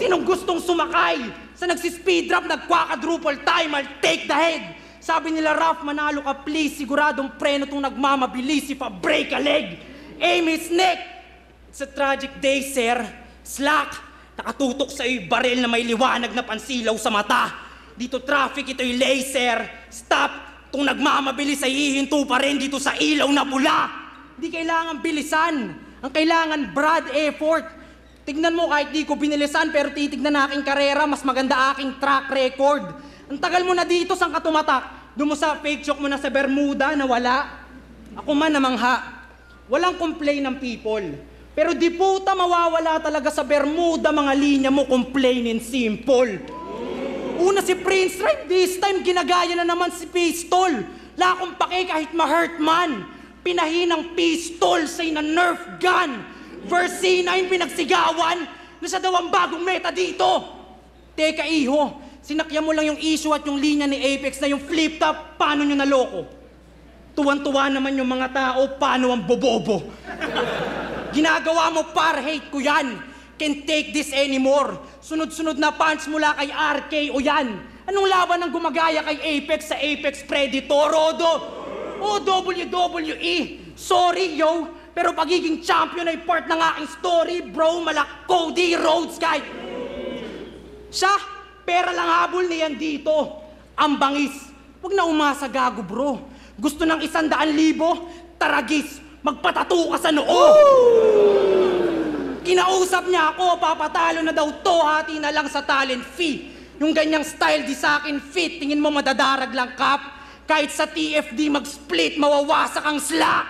Sinong gustong sumakay? Sa nagsispeed drop, nagkwakadruple time, I'll take the head. Sabi nila, Raf, manalo ka please, siguradong preno tong nagmamabilis if I break a leg. Aim his neck. It's a tragic day, sir. Slack, nakatutok sa iyo baril na may liwanag na pansilaw sa mata. Dito traffic, ito'y laser. Stop, kung nagmamabilis ay hihinto pa rin dito sa ilaw na pula. Di kailangan bilisan. Ang kailangan, Brad, effort. Tignan mo kahit di ko binilisan pero titignan na aking karera, mas maganda aking track record. Ang tagal mo na dito, saan ka tumatak? Doon mo sa fake joke mo na sa Bermuda na wala. Ako man namangha. Walang complain ng people. Pero di puta mawawala talaga sa Bermuda mga linya mo, complain and simple. Una si Prince right, this time ginagaya na naman si Pistol. La akong pake kahit ma-hurt man. Pinahinang pistol say na Nerf gun. Verse C9 pinagsigawan na siya daw ang bagong meta dito. Teka iho, sinakyan mo lang yung issue at yung linya ni Apex na yung flip top, paano nyo naloko? Tuwan-tuwa naman yung mga tao, paano ang bobobo? Ginagawa mo par, hate ko yan. Can't take this anymore. Sunod-sunod na punch mula kay RK o yan. Anong laban ang gumagaya kay Apex sa Apex Predator, Rodo? O WWE. Sorry, yo. Pero pagiging champion ay part ng aking story, bro. Malak Cody Rhodes kahit... Siya, pera lang habol niyan dito. Ang bangis. Huwag na umasa, gago, bro. Gusto ng 100,000? Taragis, magpatato ka sa noo! Kinausap niya ako, papatalo na daw to, hati na lang sa talent fee. Yung ganyang style di sa akin fit, tingin mo madadarag lang, Kap? Kahit sa TFD mag-split, mawawasak ang slack.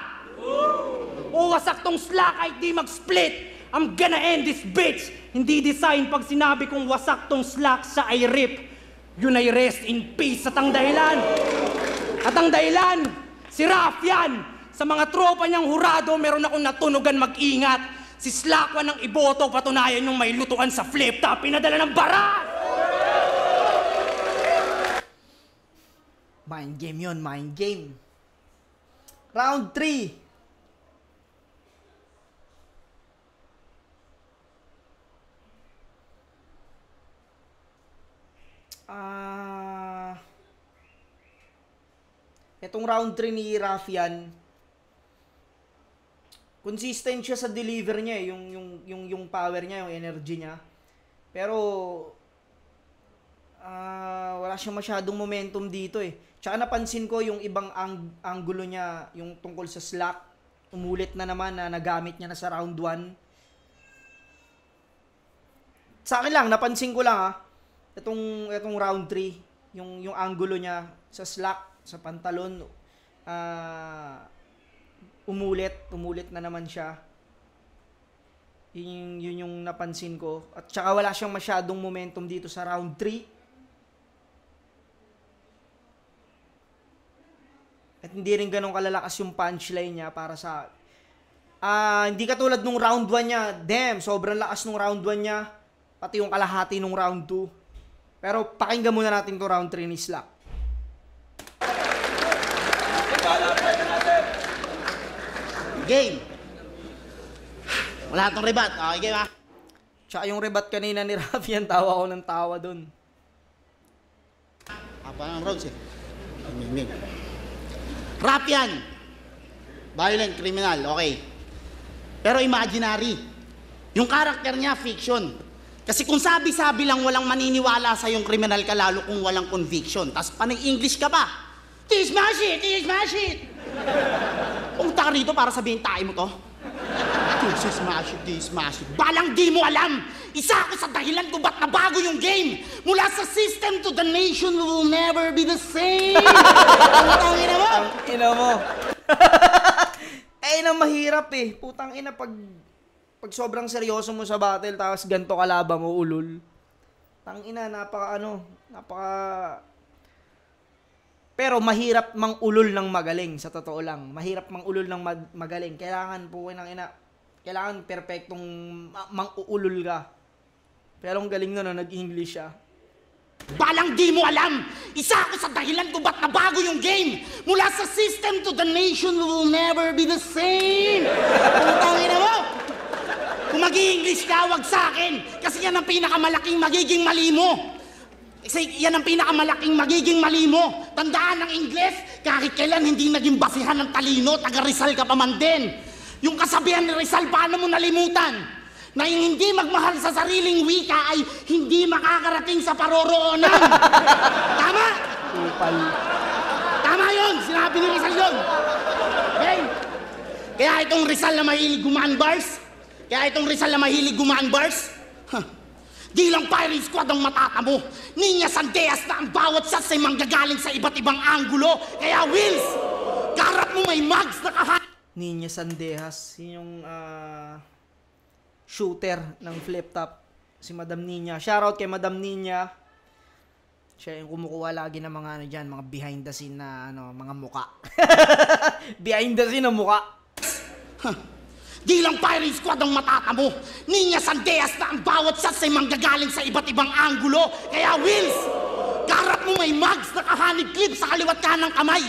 O wasak tong slack kahit di mag-split. I'm gonna end this bitch. Hindi design pag sinabi kong wasak tong slack sa ay rip. Yun ay rest in peace at ang dahilan. At ang dahilan, si Raph yan. Sa mga tropa niyang hurado, meron akong natunugan mag-ingat. Si Slakwan ng iboto, patunayan yung may lutuan sa flip top, pinadala ng barat! Mind game yun, mind game. Round 3. Itong round 3 ni Rafian, consistent siya sa deliver niya, yung power niya, yung energy niya. Pero wala siyang masyadong momentum dito eh. Tsaka napansin ko yung ibang anggulo niya, yung tungkol sa slack, umulit na naman na nagamit niya na sa round 1. Sa akin lang, napansin ko lang itong round 3, yung anggulo niya sa slack, sa pantalon, umulit na naman siya. Yun yung napansin ko. At saka wala siyang masyadong momentum dito sa round 3. At hindi rin ganun kalalakas yung punchline niya para sa... hindi katulad nung round 1 niya. Damn, sobrang lakas nung round 1 niya. Pati yung kalahati nung round 2. Pero pakinggan muna natin to round 3 ni Slack. Game. Wala tong rebat. Okay, game ha? Tsaka yung rebat kanina ni Rafian, tawa ko ng tawa dun. Apa ng rounds eh. Ming. Rapian. Violent criminal, okay. Pero imaginary. Yung karakter niya, fiction. Kasi kung sabi-sabi lang walang maniniwala sa yung criminal ka, lalo kung walang conviction. Tapos panay-English ka pa. Tismash it! Tismash it! Pumunta ka rito para sabihin tayo mo to. Tismash it. Balang di mo alam! Isa ako sa dahilan kung ba't nabago yung game. Mula sa system to the nation, we will never be the same. Putang ina mo! Ina mo. Eh, ina mahirap eh. Putang ina, pag sobrang seryoso mo sa battle, tapos ganto kalaban mo, ulol. Tang ina, napaka. Pero mahirap mang ulol ng magaling, sa totoo lang. Mahirap mang ulol ng magaling. Kailangan po kailangan perfectong mang-uulol ka. Pero ang galing nun, nag-English siya. Balang di mo alam! Isa ako sa dahilan kung ba't nabago yung game! Mula sa system to the nation, we will never be the same! Putang ina mo! Kung mag-i-English ka, wag sa akin! Kasi yan ang pinakamalaking magiging mali mo! Kasi yan ang pinakamalaking magiging mali mo! Tandaan ng Ingles, kahit kailan hindi naging basihan ng talino, taga Rizal ka pa man din! Yung kasabihan ni Rizal, paano mo nalimutan? Na yung hindi magmahal sa sariling wika ay hindi makakarating sa paroroonan. Tama? Upal. Tama yun! Sinabi ni Rizal yun. Okay? Kaya itong Rizal na mahilig gumaan bars, di lang firing squad ang matatamo. Ninya Sandeas na ang bawat shots ay manggagaling sa iba't ibang anggulo. Kaya Wills, kaharap mo may mags na Ninya Sandejas, yun yung shooter ng flip top, si Madam Ninya. Shoutout kay Madam Ninya. Siya yung kumukuha lagi ng mga dyan, mga behind the scene na mga muka. Behind the scene na muka. Di lang firing squad ang matatamo. Ninya Sandeas na ang bawat shots ay manggagaling sa iba't ibang anggulo. Kaya Wills, kaharap mo may mags na kahanib clip sa kaliwat kanang kamay.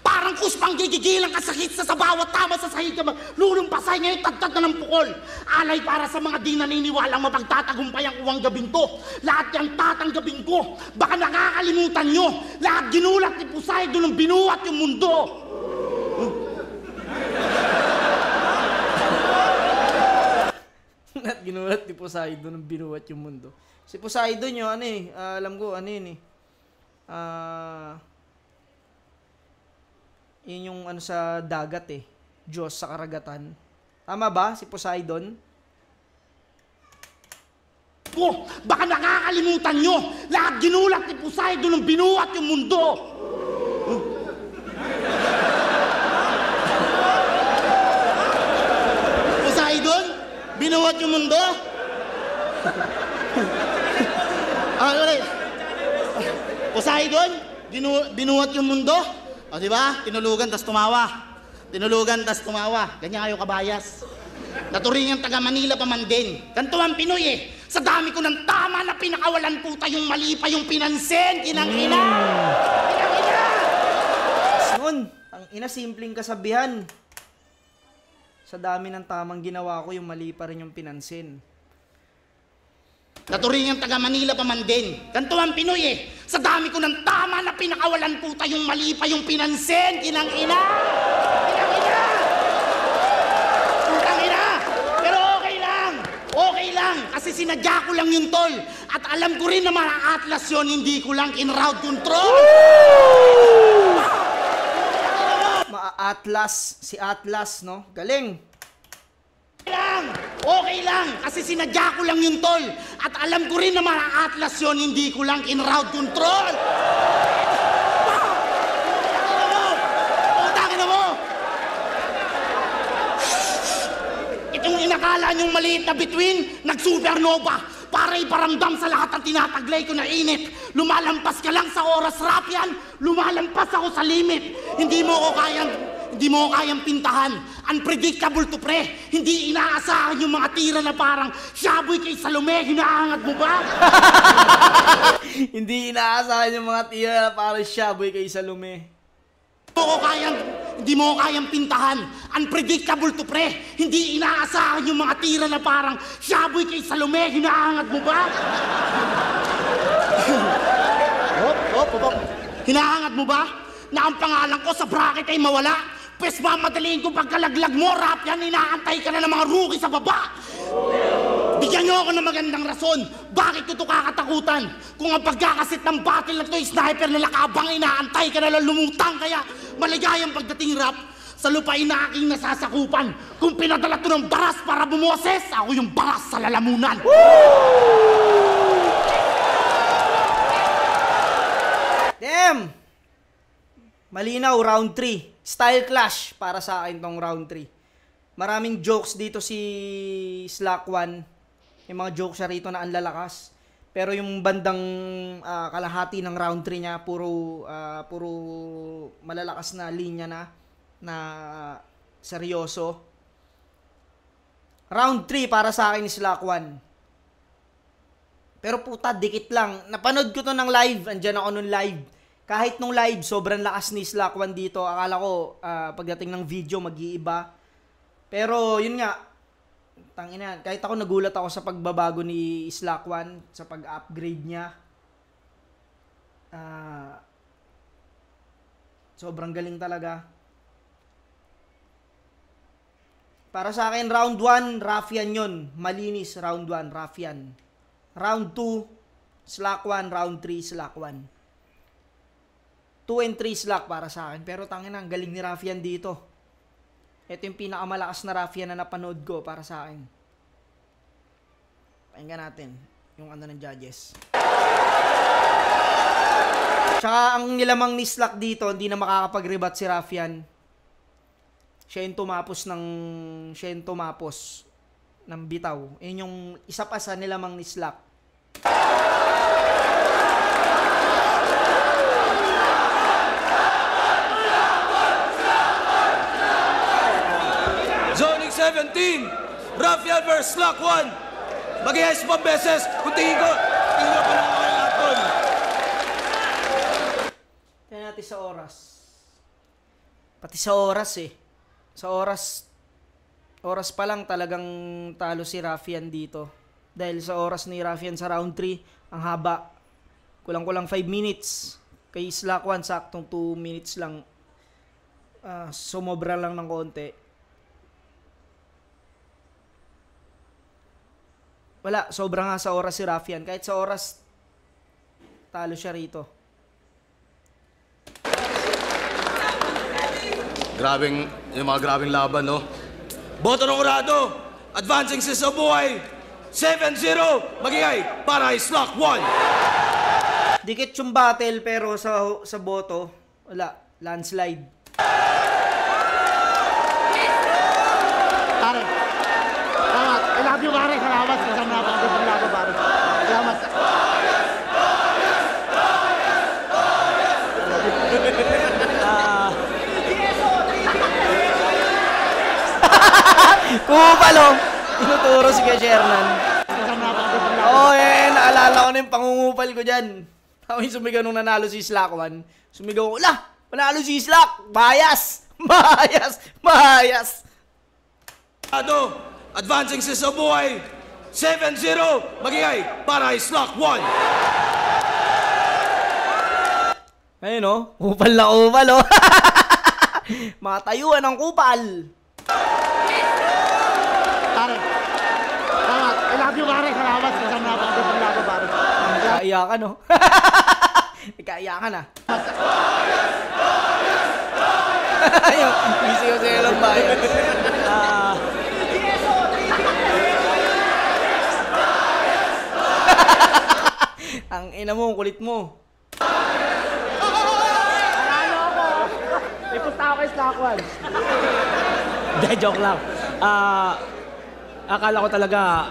Parang kuspang gigigilang ka sa hits sa bawat tama sa sahig ka lulumpasay ngayon tagtag na ng pukol. Alay para sa mga di naniniwalang mapagtatagumpay ang uwang gabing to. Lahat yung tatanggapin ko. Baka nakakalimutan nyo. Lahat ginulat ni Poseidon nung binuhat yung mundo. Lahat ginulat ni Poseidon nung binuhat yung mundo. Si Poseidon yun, alam ko, Yun yung ano sa dagat eh. Diyos sa karagatan. Tama ba si Poseidon? Oh, baka nakakalimutan nyo, lahat ginulat ni Poseidon nung binuhat yung mundo. Poseidon? Binuhat yung mundo? Ulit. Poseidon? Binuhat yung mundo? O, diba? Tinulugan, tas tumawa. Tinulugan, tas tumawa. Ganyan kayo kabayas. Naturingan taga Manila pa man din. Ganito ang Pinoy eh. Sa dami ko ng tama na pinakawalan puta yung mali pa yung pinansin. Kinang ina! Kinang ina! Noon, ang ina simpleng kasabihan. Sa dami ng tamang ginawa ko, yung mali pa rin yung pinansin. Naturingan taga Manila pa man din. Ganito ang Pinoy eh. Sa dami ko ng tama na pinakawalan puta yung mali pa yung pinansin. Kinang ina! Kinang ina! Putang ina! Pero okay lang! Okay lang! Kasi sinadya ko lang yung tol. At alam ko rin na mga Atlas yun, hindi ko lang in-route control. Atlas, si Atlas, no? Galing! Okay lang, kasi sinadya ko lang yung tol. At alam ko rin na mga Atlas yun, hindi ko lang in-route control. Putangin na mo! Itong inakala niyong maliit na bituin, nag-supernova. Para iparamdam sa lahat ng tinataglay ko na init. Lumalampas ka lang sa oras, Rapian. Lumalampas ako sa limit. Hindi mo ko kayang pintahan. Unpredictable to pre. Hindi inaasahan yung mga tira na parang Shaboy kay Salome. Hinaangat mo ba? Hindi inaasahan yung mga tira na parang Shaboy kay Salome. Hindi mo ko kayang pintahan. Unpredictable to pre. Hindi inaasahan yung mga tira na parang Shaboy kay Salome. Hinaangat mo ba? Hinahangat mo ba? Na ang pangalan ko sa bracket ay mawala? Pwes mamadaliin ko pagkalaglag mo, Rapian, inaantay ka na ng mga rookie sa baba. Bigyan niyo ako ng magandang rason. Bakit ko ito kakatakutan? Kung ang pagkakasit ng battle na ito ay sniper na lakabang, inaantay ka na lang lumutang. Kaya maligayang pagdating, Rap, sa lupain na aking nasasakupan. Kung pinadala ito ng baras para bumoses, ako yung baras sa lalamunan. Damn! Malinaw, round 3. Style clash para sa akin tong round 3. Maraming jokes dito si Slack One. Yung mga jokes siya rito na ang lalakas. Pero yung bandang kalahati ng round 3 niya, puro malalakas na linya na seryoso. Round 3 para sa akin ni Slack One. Pero puta, dikit lang. Napanood ko to ng live. Andyan ako nung live. Kahit nung live, sobrang lakas ni Slack One dito. Akala ko, pagdating ng video, mag-iiba. Pero, yun nga, tangina, kahit ako nagulat ako sa pagbabago ni Slack One, sa pag-upgrade niya. Sobrang galing talaga. Para sa akin, round 1, Raffian yun. Malinis, round 1, Raffian. Round 2, Slack One. Round 3, Slack One. 2 and 3 Slack para sa akin. Pero tangina, ang galing ni Raffian dito. Ito yung pinakamalakas na Raffian na napanood ko para sa akin. Pakinggan natin yung ano ng judges. Tsaka ang nilamang ni Slack dito, hindi na makakapag-rebat si Raffian. Siya yung tumapos ng bitaw. Yun yung isa pa sa nilamang ni Slack. Zoning 17, Raffian vs. Slack One. Mag-i-ice pa beses kung tingin ko pa lang ako lahat doon. Kaya natin sa oras. Pati sa oras eh. Sa oras pa lang talagang talo si Raffian dito. Dahil sa oras ni Raffian sa round 3, ang haba. Kulang-kulang 5 minutes. Kay Slack One, saktong 2 minutes lang. Sumobra lang ng konti. Wala, sobra nga sa oras si Raffian. Kahit sa oras, talo siya rito. yung mga grabing laban, no? Boto ng Urado, advancing si Sabuhay, 7-0, magigay para Slack 1. Dikit yung battle pero sa boto, wala. Landslide. Pare, salamat. I love you, pare. Salamat. Napakagandang laban, pare. Salamat. Kupal oh! Tinuturo si Kuya Shernan. Oo, naalala ko na yung pangungupal ko dyan. Ako yung sumigaw nung nanalo si Slack 1. Sumigaw ko, panalo si Slack! Bias! Bias! Bias! Urado, advancing si Sabuhay, 7-0, magigay para Slack 1. Ayun oh, kupal na kupal oh. Mga tayuan ng kupal. Pare, salamat. I love you, pare. Salamat. Napakagandang laban, pare. Kaiyakan oh. Kaiyakan ah. Ayun, busy ko sa ilang bayan. Ang ina mo, kulit mo. Ano ako? May punta ako kay Slack 1. Hindi, joke lang. Akala ko talaga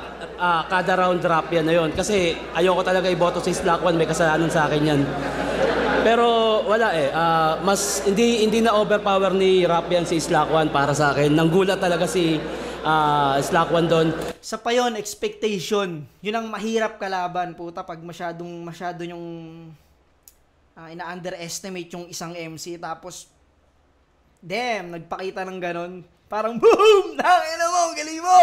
kada round drop yan na yun. Kasi ayoko talaga iboto si Slack 1. May kasalanan sa akin yan. Pero wala eh. Hindi na overpower ni Rap yan si Slack 1 para sa akin. Nanggulat talaga si Slack 1 doon. Sa pa yun, expectation. Yun ang mahirap kalaban, puta, pag masyado yung ina-underestimate yung isang MC. Tapos, damn, nagpakita ng ganon. Parang, boom! Nakakina mo, galing mo!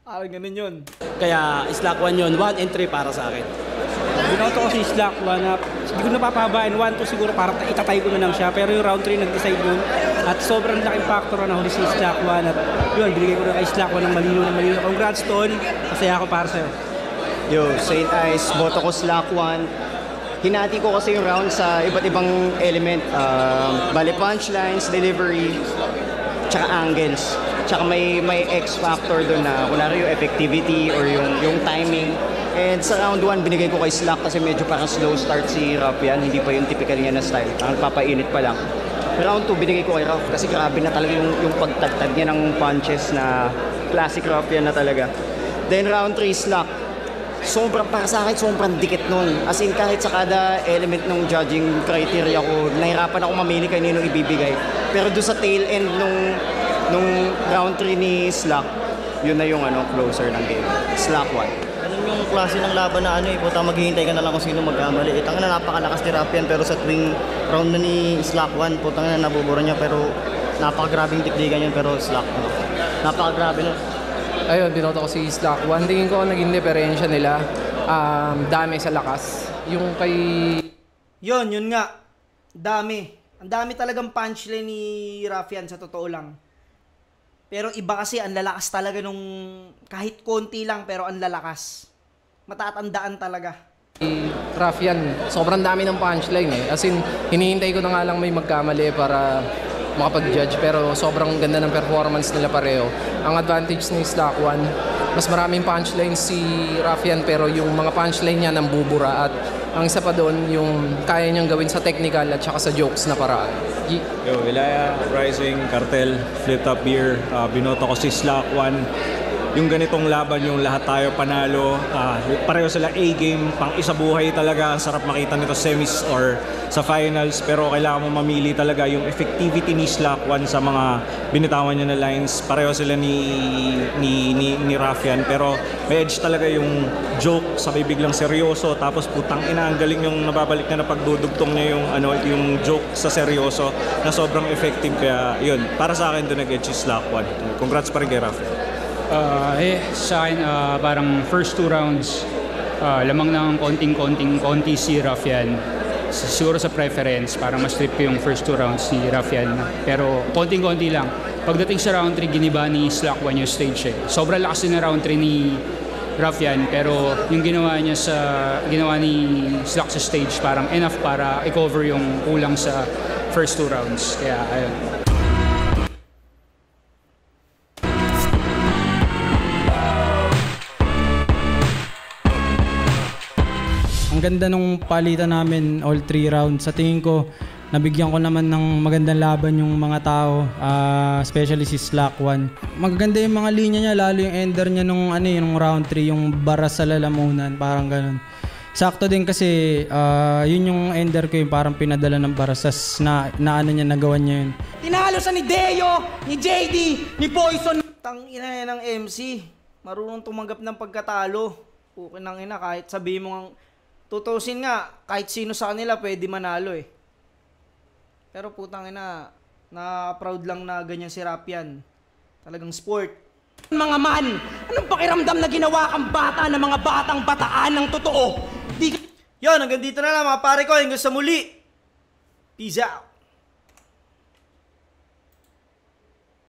Parang ganon yun. Kaya Slack 1 yun, 1 and 3 para sa akin. Binoto ko si Slack 1 na hindi ko napapabain. 1 to siguro parang itatay ko na lang siya. Pero yung round 3 nag-decide yun. At sobrang laking factor na huli si Slack 1. At yun, binigay ko na kay Slack 1 ng malino. Congrats, Tol. Masaya ako para sa'yo. Yo, St. Ice, boto ko Slack 1. Hinati ko kasi yung round sa iba't ibang element. Bali punchlines, delivery, tsaka angles. Tsaka may X factor doon na kunwari yung effectivity or yung timing. And sa round 1, binigay ko kay Slack kasi medyo parang slow start si Rap yan. Hindi pa yung typical niya na style. Parang papainit pa lang. Round 2, binigay ko kay Rap kasi grabe na talaga yung pagtagtag niya ng punches na classic Rap yan na talaga. Then round 3, Slack. Sobrang, para sa akin, sobrang dikit nun. As in, kahit sa kada element ng judging criteria ko, nahirapan ako mamili kay nino ibibigay. Pero doon sa tail end nung round 3 ni Slack, yun na yung closer ng game. Slack 1. Yung klase ng laban na puta maghihintay ka na lang kung sino magkamali. Itang na napakalakas ni Rap yan, pero sa tuwing round na ni Slack 1, putang na nabubura niya, pero napakagrabing dikdigan yun, pero Slack napakagrabe nun. Ayun, binoto ko si Slack 1. Tingin ko naging diferensya nila. Dami sa lakas. Yung kay... Yun nga. Dami. Ang dami talagang punchline ni Rafian sa totoo lang. Pero iba kasi, ang lalakas talaga nung kahit konti lang pero ang lalakas. Matatandaan talaga. Rafian, sobrang dami ng punchline eh. As in, hinihintay ko na nga lang may magkamali para makapag-judge. Pero sobrang ganda ng performance nila pareho. Ang advantage ni Slack 1, mas maraming punchline si Rafian pero yung mga punchline niya nambubura. At ang isa pa doon, yung kaya niyang gawin sa technical at saka sa jokes na paraan. Yo, Ilaya, Rising, Cartel, Flip Top Beer, binoto ko si Slack 1. Yung ganitong laban, yung lahat tayo panalo, pareho sila A-game, pang isa buhay talaga. Ang sarap makita nito semis or sa finals, pero kailangan mo mamili talaga yung effectivity ni Slack 1 sa mga binitawan niya na lines. Pareho sila ni Rafian, pero may edge talaga yung joke, sabay biglang seryoso, tapos putang ina, ang galing yung nababalik na pagdudugtong niya yung joke sa seryoso na sobrang effective. Kaya yun, para sa akin doon nag-edge si Slack 1. Congrats pa rin kay Rafian. Sa akin, parang first 2 rounds, lamang ng konti si Rafian. Siguro sa preference, parang mas trip ko yung first 2 rounds ni Rafian. Pero konti lang. Pagdating sa round 3, giniba ni Slack 1 yung stage eh. Sobrang lakas din na round 3 ni Rafian, pero yung ginawa ni Slack sa stage, parang enough para i-cover yung kulang sa first 2 rounds. Kaya ayun. Ang ganda nung palitan namin all 3 rounds. Sa tingin ko, nabigyan ko naman ng magandang laban yung mga tao, especially si Slack 1. Magaganda yung mga linya niya, lalo yung ender niya nung round 3, yung baras sa lalamunan, parang ganun. Sakto din kasi yun yung ender ko, yung parang pinadala ng barasas na niya, nagawa niya yun. Tinalo sa ni Deo, ni JD, ni Poison. Tangina yan ng MC. Marunong tumanggap ng pagkatalo. Pukin ng ina, kahit sabihin mo ang tutusin nga, kahit sino sa kanila pwede manalo eh. Pero putang ina, na-proud lang na ganyan si Rapian. Talagang sport. Mga man, anong pakiramdam na ginawa kang bata ng mga batang bataan ng totoo? Yon, hanggang dito na lang mga pare ko. Hanggang sa muli. Peace out.